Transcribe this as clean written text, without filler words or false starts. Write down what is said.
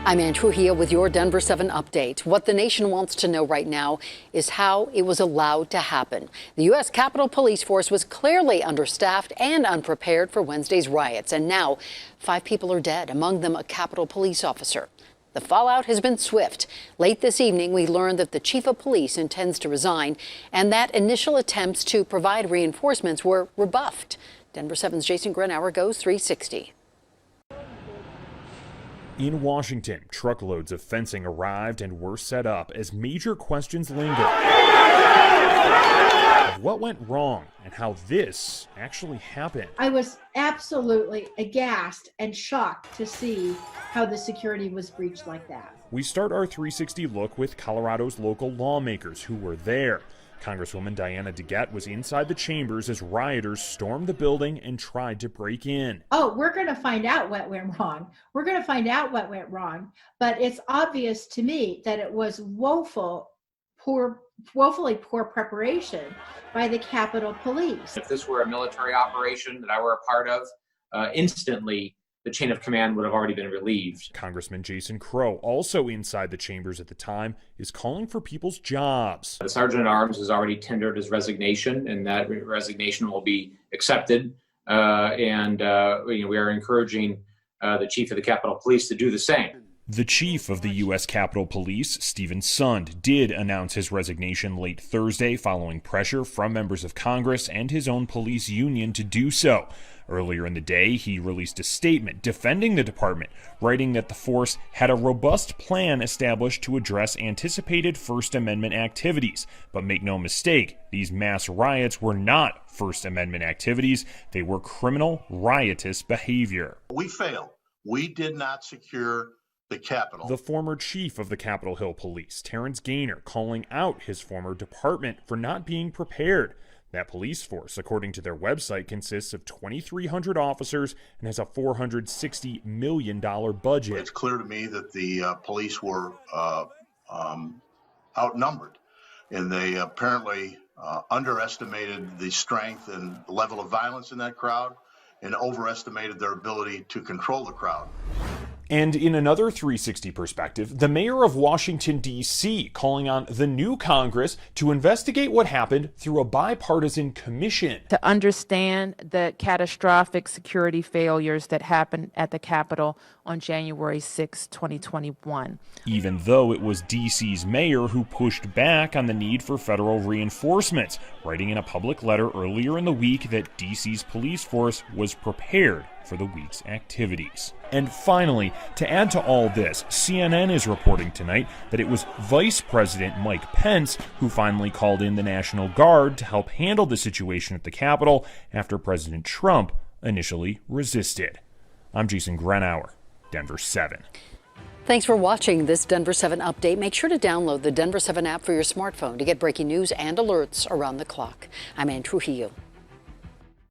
I'm Ann Trujillo with your Denver 7 update. What the nation wants to know right now is how it was allowed to happen. The U.S. Capitol Police Force was clearly understaffed and unprepared for Wednesday's riots. And now 5 people are dead, among them a Capitol police officer. The fallout has been swift. Late this evening, we learned that the chief of police intends to resign and that initial attempts to provide reinforcements were rebuffed. Denver 7's Jason Grenauer goes 360. In Washington, truckloads of fencing arrived and were set up as major questions linger of what went wrong and how this actually happened. I was absolutely aghast and shocked to see how the security was breached like that. We start our 360 look with Colorado's local lawmakers who were there. Congresswoman Diana DeGette was inside the chambers as rioters stormed the building and tried to break in. Oh, we're going to find out what went wrong. We're going to find out what went wrong. But it's obvious to me that it was woefully poor preparation by the Capitol Police. If this were a military operation that I were a part of, instantly the chain of command would have already been relieved. Congressman Jason Crow, also inside the chambers at the time, is calling for people's jobs. The Sergeant at Arms has already tendered his resignation, and that resignation will be accepted. We are encouraging the Chief of the Capitol Police to do the same. The chief of the U.S. Capitol Police, Stephen Sund, did announce his resignation late Thursday following pressure from members of Congress and his own police union to do so. Earlier in the day, he released a statement defending the department, writing that the force had a robust plan established to address anticipated First Amendment activities. But make no mistake, these mass riots were not First Amendment activities. They were criminal, riotous behavior. We failed. We did not secure the Capitol. The former chief of the Capitol Hill Police, Terrence Gaynor, calling out his former department for not being prepared. That police force, according to their website, consists of 2,300 officers and has a $460 million budget. It's clear to me that the police were outnumbered, and they apparently underestimated the strength and level of violence in that crowd and overestimated their ability to control the crowd. And in another 360 perspective, the mayor of Washington, D.C., calling on the new Congress to investigate what happened through a bipartisan commission. To understand the catastrophic security failures that happened at the Capitol on January 6, 2021. Even though it was D.C.'s mayor who pushed back on the need for federal reinforcements, writing in a public letter earlier in the week that D.C.'s police force was prepared for the week's activities. And finally, to add to all this, CNN is reporting tonight that it was Vice President Mike Pence who finally called in the National Guard to help handle the situation at the Capitol after President Trump initially resisted. I'm Jason Grenauer, Denver 7. Thanks for watching this Denver 7 update. Make sure to download the Denver 7 app for your smartphone to get breaking news and alerts around the clock. I'm Ann Trujillo.